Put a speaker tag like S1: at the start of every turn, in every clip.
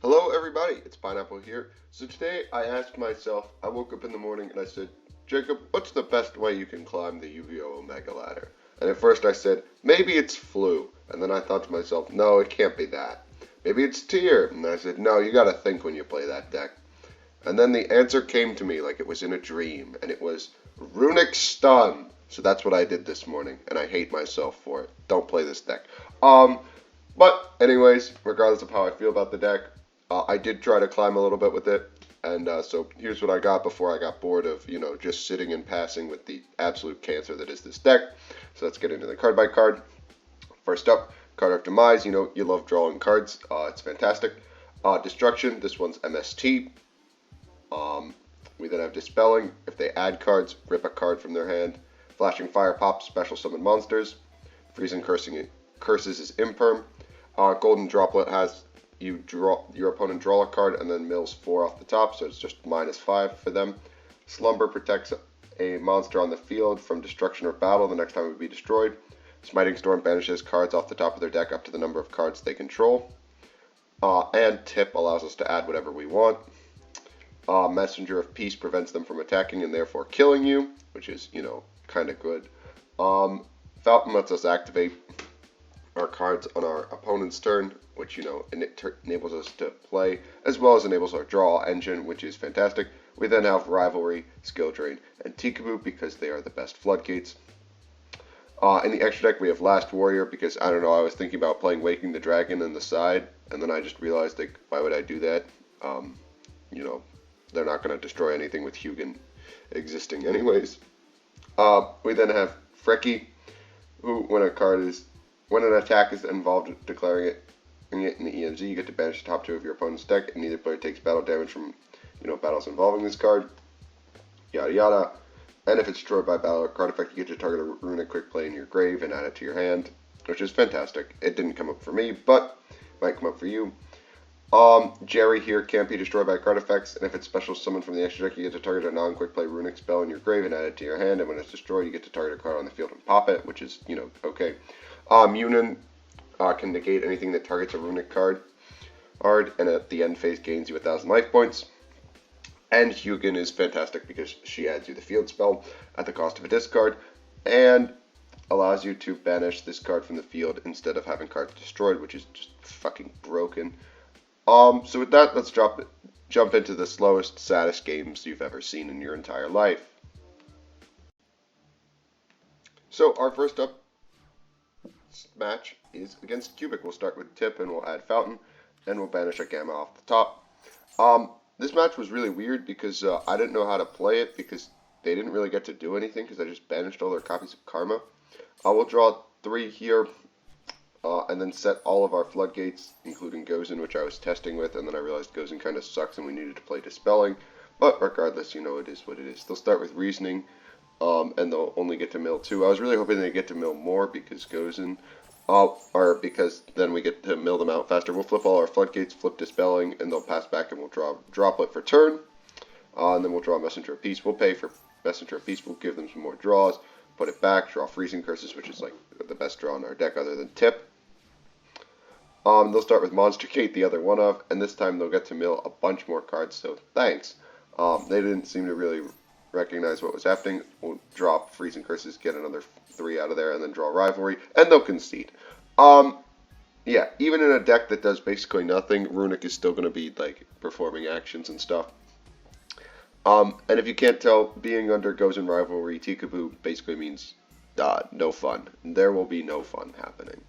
S1: Hello everybody, it's Pineapple here. So today I asked myself, I woke up in the morning and I said, Jacob, what's the best way you can climb the Yu-Gi-Oh! Omega ladder? And at first I said, maybe it's floo. And then I thought to myself, no, it can't be that. Maybe it's tier. And I said, no, you gotta think when you play that deck. And then the answer came to me like it was in a dream, and it was Runick Stun. So that's what I did this morning, and I hate myself for it. Don't play this deck. Um, but anyways, regardless of how I feel about the deck, I did try to climb a little bit with it, and so here's what I got before I got bored of, just sitting and passing with the absolute cancer that is this deck. So let's get into the card by card. First up, Card of Demise. You love drawing cards. It's fantastic. Destruction. This one's MST. We then have Dispelling. If they add cards, rip a card from their hand. Flashing Fire Pop. Special Summon Monsters. Freezing Curses is Imperm. Golden Droplet has your opponent draw a card and then mills 4 off the top, so it's just -5 for them. Slumber protects a monster on the field from destruction or battle the next time it would be destroyed. Smiting Storm banishes cards off the top of their deck up to the number of cards they control. And Tip allows us to add whatever we want. Messenger of Peace prevents them from attacking and therefore killing you, which is, kind of good. Fountain lets us activate our cards on our opponent's turn, which enables us to play, as well as enables our draw engine, which is fantastic. We then have Rivalry, Skill Drain, and Tikaboo because they are the best floodgates. In the extra deck we have Last Warrior because I don't know, I was thinking about playing Waking the Dragon in the side, and then I just realized like why would I do that? They're not going to destroy anything with Hugin existing anyways. We then have Freki, who when an attack is involved with declaring it in the EMZ, you get to banish the top 2 of your opponent's deck, and neither player takes battle damage from, battles involving this card. Yada yada. And if it's destroyed by battle or card effect, you get to target a Runick quick play in your grave and add it to your hand, which is fantastic. It didn't come up for me, but it might come up for you. Jerry here can't be destroyed by card effects, and if it's special summoned from the extra deck, you get to target a non-quick play Runick spell in your grave and add it to your hand, and when it's destroyed, you get to target a card on the field and pop it, which is, okay. Munin can negate anything that targets a Runick card, and at the end phase gains you 1,000 life points. And Hugin is fantastic because she adds you the field spell at the cost of a discard, and allows you to banish this card from the field instead of having cards destroyed, which is just fucking broken. So with that, let's jump into the slowest, saddest games you've ever seen in your entire life. So our first up match is against Cubic. We'll start with Tip and we'll add Fountain, and we'll banish a Gamma off the top. This match was really weird because I didn't know how to play it because they didn't really get to do anything because I just banished all their copies of Karma. We'll draw 3 here. And then set all of our floodgates, including Gozen, which I was testing with, and then I realized Gozen kind of sucks and we needed to play Dispelling. But regardless, it is what it is. They'll start with Reasoning, and they'll only get to mill 2. I was really hoping they'd get to mill more because Gozen, or because then we get to mill them out faster. We'll flip all our floodgates, flip Dispelling, and they'll pass back and we'll draw Droplet for turn. And then we'll draw Messenger of Peace. We'll pay for Messenger of Peace. We'll give them some more draws. Put it back, draw Freezing Curses, which is like the best draw in our deck other than Tip. They'll start with Monster Gate, the other one of, and this time they'll get to mill a bunch more cards, so thanks. They didn't seem to really recognize what was happening. We'll drop Freezing Curses, get another 3 out of there, and then draw Rivalry, and they'll concede. Yeah, even in a deck that does basically nothing, Runick is still going to be, like, performing actions and stuff. And if you can't tell, being under Gozen Rivalry, Tikaboo basically means no fun. There will be no fun happening.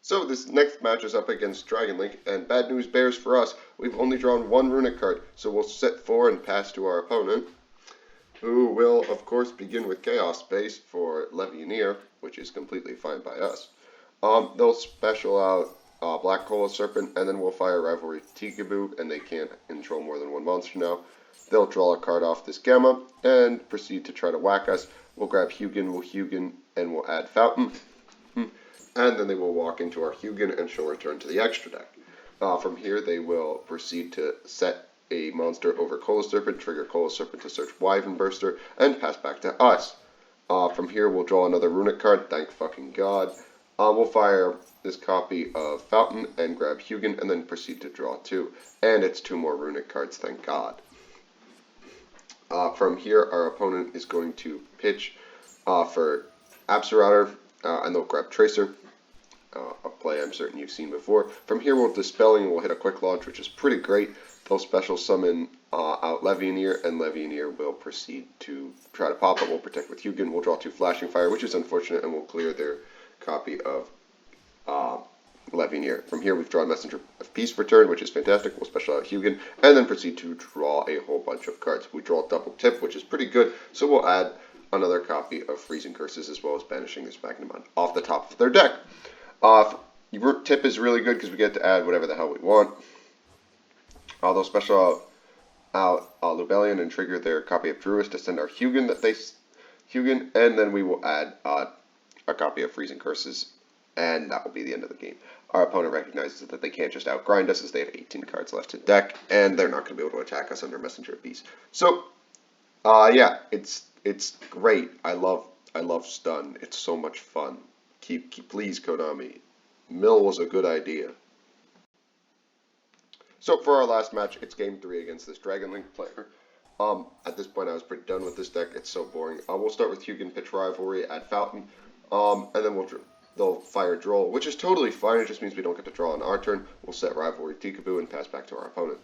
S1: So this next match is up against Dragon Link, and bad news bears for us. We've only drawn 1 Runick card, so we'll set 4 and pass to our opponent, who will, of course, begin with Chaos Space for Levianeer, which is completely fine by us. They'll special out Black Cola Serpent, and then we'll fire Rivalry Tikaboo, and they can't control more than 1 monster now. They'll draw a card off this Gamma, and proceed to try to whack us. We'll grab Hugin, and we'll add Fountain. And then they will walk into our Hugin, and she'll return to the extra deck. From here, they will proceed to set a monster over Cola Serpent, trigger Cola Serpent to search Wyvern Burster, and pass back to us. From here, we'll draw another Runick card, thank fucking God. We'll fire this copy of Fountain and grab Hugin and then proceed to draw 2. And it's 2 more Runick cards, thank God. From here, our opponent is going to pitch for Absorautor, and they'll grab Tracer, a play I'm certain you've seen before. From here, we'll Dispelling and we'll hit a quick launch, which is pretty great. They'll special summon out Levianeer, and Levianeer will proceed to try to pop it. We'll protect with Hugin. We'll draw 2 Flashing Fire, which is unfortunate, and we'll clear their copy of Levianeer. From here, we've drawn Messenger of Peace for turn, which is fantastic. We'll special out Hugin, and then proceed to draw a whole bunch of cards. We draw double tip, which is pretty good, so we'll add another copy of Freezing Curses, as well as banishing this Magnamon off the top of their deck. Tip is really good because we get to add whatever the hell we want. They'll special out Lubellion and trigger their copy of Druis to send our Hugin and then we will add a copy of Freezing Curses, and that will be the end of the game. Our opponent recognizes that they can't just outgrind us, as they have 18 cards left in deck, and they're not going to be able to attack us under Messenger of Peace. So, yeah, it's great. I love stun. It's so much fun. Please, Konami. Mill was a good idea. So for our last match, it's game 3 against this Dragon Link player. At this point, I was pretty done with this deck. It's so boring. We'll start with Hugin, pitch Rivalry, add Fountain, and then they'll fire Droll, which is totally fine. It just means we don't get to draw on our turn. We'll set Rivalry Tikaboo and pass back to our opponent.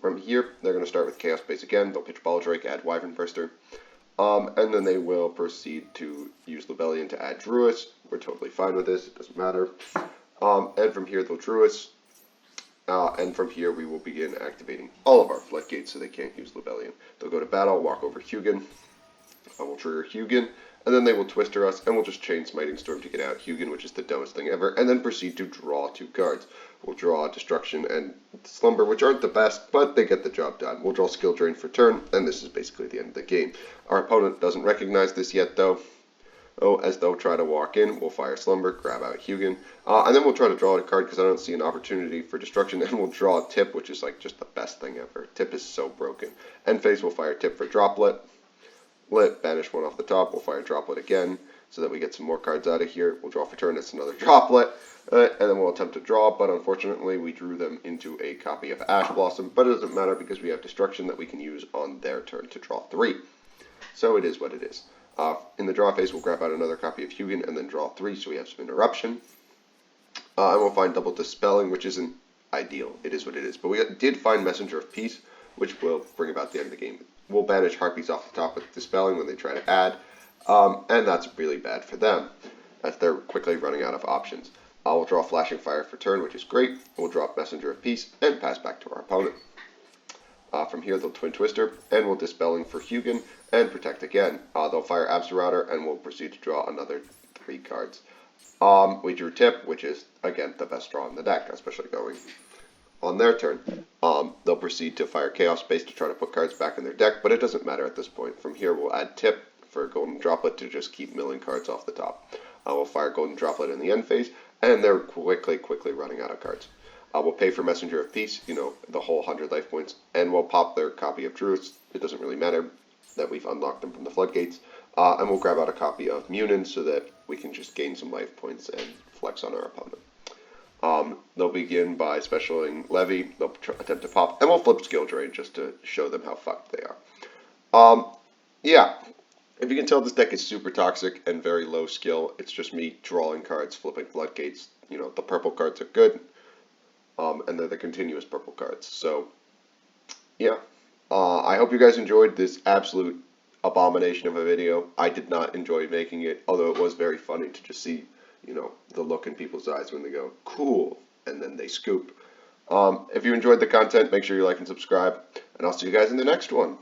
S1: From here, they're going to start with Chaos Base again. They'll pitch Baldrake, add Wyvern Burster. And then they will proceed to use Lubellion to add Druis. We're totally fine with this. It doesn't matter. And from here, they'll Druis. And from here, we will begin activating all of our floodgates so they can't use Lubellion. They'll go to battle, walk over Hugin. We'll trigger Hugin. And then they will Twister us, and we'll just chain Smiting Storm to get out Hugin, which is the dumbest thing ever, and then proceed to draw 2 cards. We'll draw Destruction and Slumber, which aren't the best, but they get the job done. We'll draw Skill Drain for turn, and this is basically the end of the game. Our opponent doesn't recognize this yet, though. As they'll try to walk in, we'll fire Slumber, grab out Hugin, and then we'll try to draw a card because I don't see an opportunity for Destruction, and we'll draw a Tip, which is like just the best thing ever. Tip is so broken. End phase, we'll fire Tip for Droplet. Banish one off the top, we'll fire Droplet again, so that we get some more cards out of here. We'll draw for turn, it's another Droplet, and then we'll attempt to draw, but unfortunately we drew them into a copy of Ash Blossom, but it doesn't matter because we have Destruction that we can use on their turn to draw 3. So it is what it is. In the draw phase, we'll grab out another copy of Hugin and then draw 3, so we have some interruption. And we'll find double Dispelling, which isn't ideal. It is what it is. But we did find Messenger of Peace, which will bring about the end of the game. We'll banish Harpies off the top with Dispelling when they try to add, and that's really bad for them, as they're quickly running out of options. We'll draw Flashing Fire for turn, which is great. We'll drop Messenger of Peace and pass back to our opponent. From here, they'll Twin Twister, and we'll Dispelling for Hugin and protect again. They'll fire Absorautor, and we'll proceed to draw another 3 cards. We drew Tip, which is, again, the best draw in the deck, especially going on their turn. They'll proceed to fire Chaos Space to try to put cards back in their deck, but it doesn't matter at this point. From here, we'll add Tip for Golden Droplet to just keep milling cards off the top. We'll fire Golden Droplet in the end phase, and they're quickly running out of cards. We'll pay for Messenger of Peace, the whole 100 life points, and we'll pop their copy of Druis. It doesn't really matter that we've unlocked them from the floodgates. And we'll grab out a copy of Munin so that we can just gain some life points and flex on our opponent. They'll begin by specialing Levy, they'll attempt to pop, and we'll flip Skill Drain just to show them how fucked they are. Yeah, if you can tell, this deck is super toxic and very low skill. It's just me drawing cards, flipping floodgates. The purple cards are good, and they're the continuous purple cards. So, yeah, I hope you guys enjoyed this absolute abomination of a video. I did not enjoy making it, although it was very funny to just see the look in people's eyes when they go, cool, and then they scoop. If you enjoyed the content, make sure you like and subscribe, and I'll see you guys in the next one.